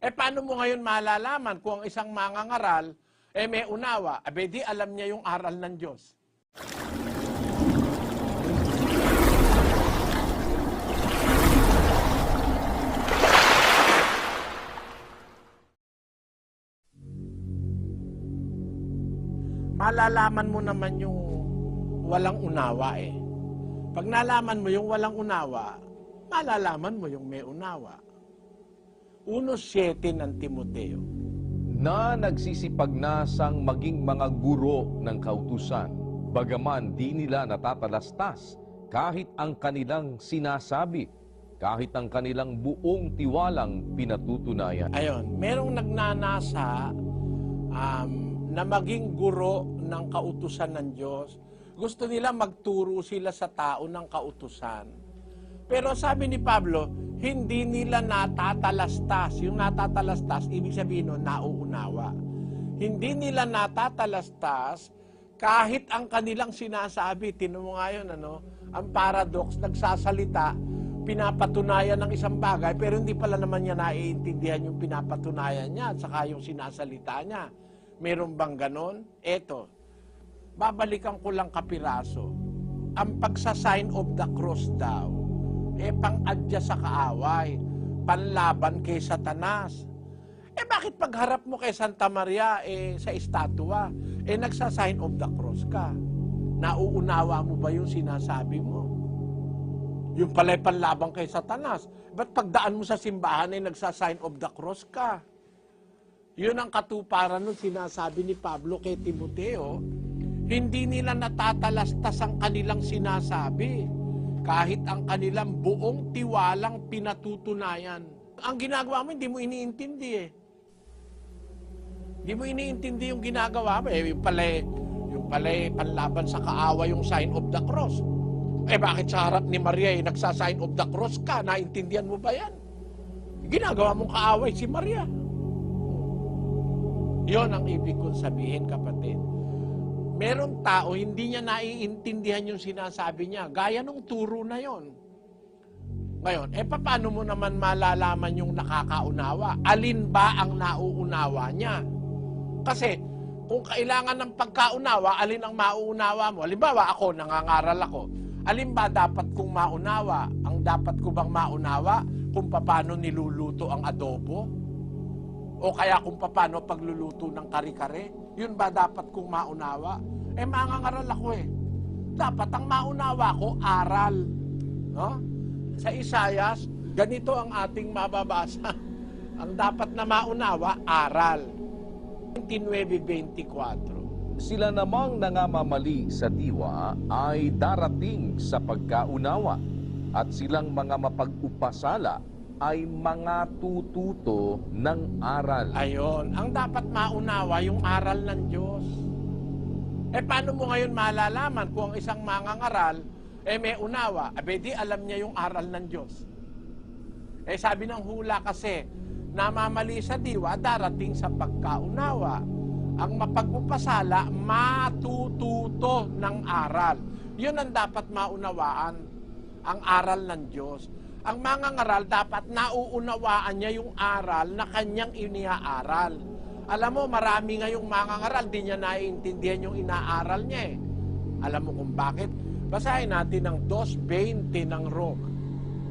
Paano mo ngayon malalaman kung ang isang mangangaral, may unawa? Di alam niya yung aral ng Diyos. Malalaman mo naman yung walang unawa eh. Pag nalaman mo yung walang unawa, malalaman mo yung may unawa. 1:7 ng Timoteo. Na nagsisipag na sang maging mga guro ng kautusan, bagaman di nila natatalastas kahit ang kanilang sinasabi, kahit ang kanilang buong tiwalang pinatutunayan. Ayon, merong nagnanasa na maging guro ng kautusan ng Diyos. Gusto nila magturo sila sa tao ng kautusan. Pero sabi ni Pablo, hindi nila natatalastas. Yung natatalastas, ibig sabihin nun, nauunawa. Hindi nila natatalastas kahit ang kanilang sinasabi. Tinan mo nga yun, ang paradox, nagsasalita, pinapatunayan ng isang bagay, pero hindi pala naman niya naiintindihan yung pinapatunayan niya at saka yung sinasalita niya. Meron bang ganon? Eto, babalikan ko lang kapiraso. Ang pagsa-sign of the cross daw, pang-adya sa kaaway, panlaban kay Satanas. Bakit pagharap mo kay Santa Maria, sa estatwa, nagsa-sign of the cross ka? Nauunawa mo ba yung sinasabi mo? Yung pala'y panlaban kay Satanas. Ba't pagdaan mo sa simbahan, nagsa-sign of the cross ka? Yun ang katuparan nung sinasabi ni Pablo kay Timoteo. Hindi nila natatalastas ang kanilang sinasabi, kahit ang kanilang buong tiwalang pinatutunayan. Ang ginagawa mo, hindi mo iniintindi Hindi mo iniintindi yung ginagawa mo. Yung pala'y panlaban sa kaaway yung sign of the cross. Bakit sa harap ni Maria nagsa-sign of the cross ka? Naintindihan mo ba yan? Ginagawa mong kaaway si Maria. Yon ang ibig kong sabihin, kapatid. Merong tao, hindi niya naiintindihan yung sinasabi niya. Gaya ng turo na yon. Ngayon, paano mo naman malalaman yung nakakaunawa? Alin ba ang nauunawa niya? Kasi, kung kailangan ng pagkaunawa, alin ang mauunawa mo? Halimbawa, ako, nangangaral ako. Alin ba dapat kong maunawa? Ang dapat ko bang maunawa kung paano niluluto ang adobo? O kaya kung paano pagluluto ng kare-kare? Yun ba dapat kong maunawa? Mangangaral ako Dapat ang maunawa ko, aral. No? Sa Isayas, ganito ang ating mababasa. Ang dapat na maunawa, aral. 29:24. Sila namang nangamamali sa diwa ay darating sa pagkaunawa, at silang mga mapag-upasala ay mga tututo ng aral. Ayon, ang dapat maunawa yung aral ng Diyos. Paano mo ngayon malalaman kung ang isang mangangaral, may unawa? Di alam niya yung aral ng Diyos. Sabi ng hula kasi, namamali sa diwa, darating sa pagkaunawa. Ang mapag-upasala, matututo ng aral. Yun ang dapat maunawaan, ang aral ng Diyos. Ang mangangaral dapat nauunawaan niya yung aral na kanyang iniaaral. Alam mo, marami ngayong mangangaral, di niya naiintindihan yung inaaral niya Alam mo kung bakit? Basahin natin ang 2:20 ng Rome.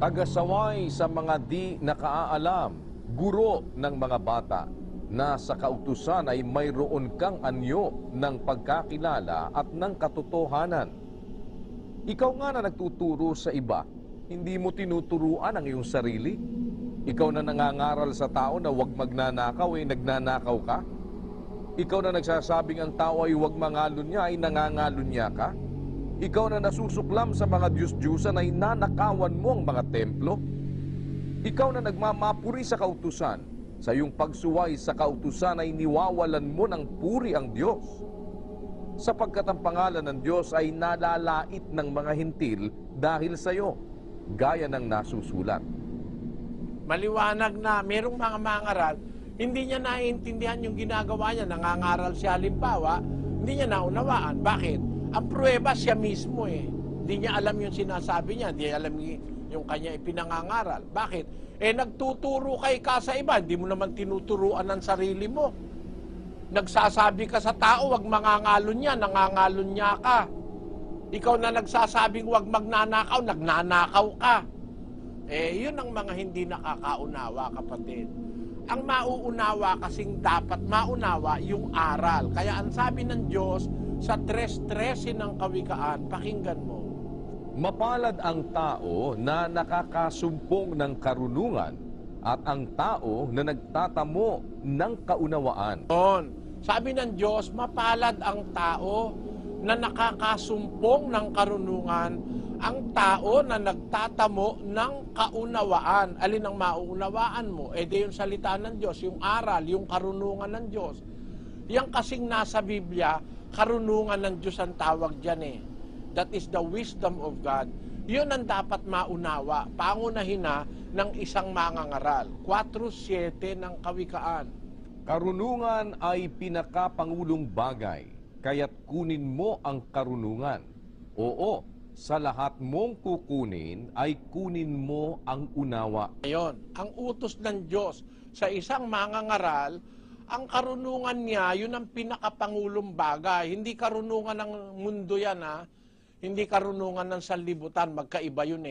Tagasaway sa mga di nakaalam, guro ng mga bata, na sa kautusan ay mayroon kang anyo ng pagkakilala at ng katotohanan. Ikaw nga na nagtuturo sa iba, hindi mo tinuturuan ang iyong sarili? Ikaw na nangangaral sa tao na huwag magnanakaw, nagnanakaw ka? Ikaw na nagsasabing ang tao ay huwag mangalunya, nangangalunya ka? Ikaw na nasusuklam sa mga Diyos-Diyusan ay nanakawan mo ang mga templo? Ikaw na nagmamapuri sa kautusan, sa iyong pagsuway sa kautusan ay niwawalan mo ng puri ang Diyos. Sapagkat ang pangalan ng Diyos ay nalalait ng mga hintil dahil sa iyo, gaya ng nasusulat. Maliwanag na merong mga mangaral, hindi niya naiintindihan yung ginagawa niya. Nangangaral siya halimbawa, hindi niya naunawaan. Bakit? Ang pruweba siya mismo Hindi niya alam yung sinasabi niya, hindi niya alam yung kanya ipinangangaral. Bakit? Nagtuturo ka sa iba, hindi mo naman tinuturuan ang sarili mo. Nagsasabi ka sa tao, wag mangangalon niya, nangangalon niya ka. Ikaw na nagsasabing wag magnanakaw, nagnanakaw ka. Yun ang mga hindi nakakaunawa, kapatid. Ang mauunawa kasing dapat maunawa yung aral. Kaya ang sabi ng Diyos sa 3:13 ng Kawikaan, pakinggan mo. Mapalad ang tao na nakakasumpong ng karunungan at ang tao na nagtatamo ng kaunawaan. Sabi ng Diyos, mapalad ang tao na nakakasumpong ng karunungan, ang tao na nagtatamo ng kaunawaan. Alin ang mauunawaan mo? Di yung salita ng Diyos, yung aral, yung karunungan ng Diyos. Yan kasing nasa Biblia, karunungan ng Diyos ang tawag dyan That is the wisdom of God. Yun ang dapat maunawa, pangunahin na ng isang mangangaral. 4:7 ng Kawikaan. Karunungan ay pinakapangulong bagay, kaya't kunin mo ang karunungan. Oo, sa lahat mong kukunin ay kunin mo ang unawa. Ngayon, ang utos ng Diyos sa isang mangangaral, ang karunungan niya, yun ang pinakapangulong bagay. Hindi karunungan ng mundo yan, Hindi karunungan ng sanlibutan, magkaiba yun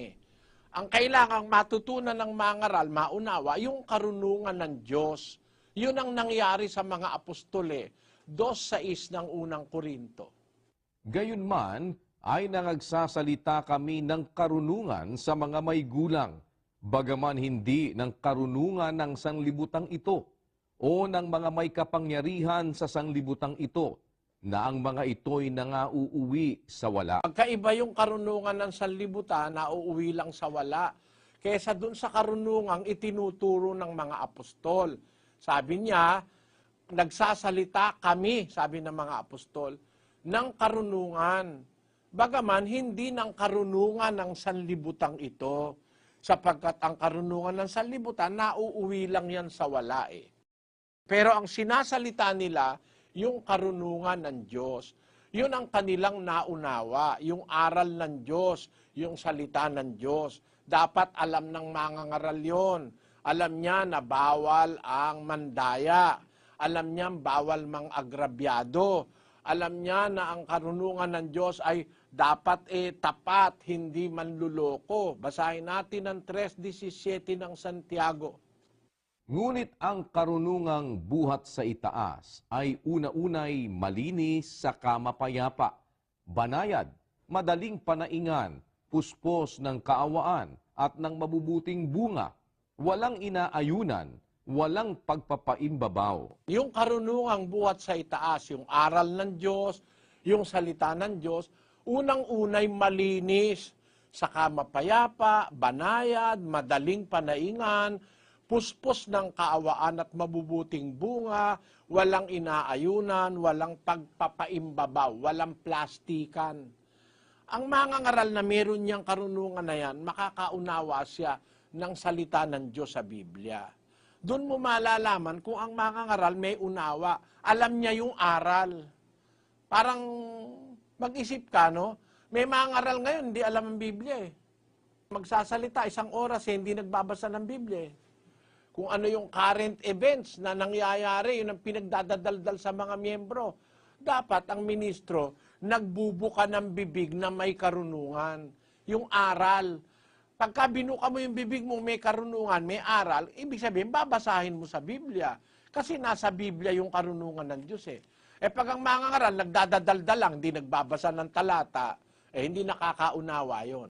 Ang kailangang matutunan ng mangaral, maunawa, yung karunungan ng Diyos. Yun ang nangyari sa mga apostol 2:6 ng unang Korinto. Gayunman ay nangagsasalita kami ng karunungan sa mga may gulang, bagaman hindi ng karunungan ng sanglibutang ito o ng mga may kapangyarihan sa sanglibutang ito, na ang mga ito'y nangauuwi sa wala. Magkaiba yung karunungan ng sanlibutan na uuwi lang sa wala, kaysa dun sa karunungang itinuturo ng mga apostol. Sabi niya, nagsasalita kami, sabi ng mga apostol, ng karunungan. Bagaman hindi ng karunungan ng sanlibutang ito, sapagkat ang karunungan ng sanlibutan, nauuwi lang yan sa wala Pero ang sinasalita nila, yung karunungan ng Diyos. Yun ang kanilang naunawa, yung aral ng Diyos, yung salita ng Diyos. Dapat alam ng mangangaral yun. Alam niya na bawal ang mandaya. Alam niya bawal mang agrabyado. Alam niya na ang karunungan ng Diyos ay dapat tapat, hindi manluloko. Basahin natin ang 3:17 ng Santiago. Ngunit ang karunungang buhat sa itaas ay una-unay malinis sa kamapayapa, banayad, madaling panaingan, puspos ng kaawaan at ng mabubuting bunga, walang inaayunan, walang pagpapaimbabaw. Yung karunungang buhat sa itaas, yung aral ng Diyos, yung salita ng Diyos, unang-unay malinis sa kamapayapa, banayad, madaling panaingan, puspos ng kaawaan at mabubuting bunga, walang inaayunan, walang pagpapaimbabaw, walang plastikan. Ang mangangaral na meron niyang karunungan na yan, makakaunawa siya ng salita ng Diyos sa Biblia. Doon mo malalaman kung ang mangangaral may unawa, alam niya yung aral. Parang mag-isip ka, May mangangaral ngayon, hindi alam ang Biblia Magsasalita, 1 oras hindi nagbabasa ng Biblia Kung ano yung current events na nangyayari, yun ang pinagdadaldal sa mga miyembro. Dapat ang ministro nagbubuka ng bibig na may karunungan. Yung aral. Pagka binuka mo yung bibig mo, may karunungan, may aral, ibig sabihin, babasahin mo sa Biblia. Kasi nasa Biblia yung karunungan ng Diyos pag ang mangangaral, nagdadaldal lang, hindi nagbabasa ng talata, hindi nakakaunawa yon.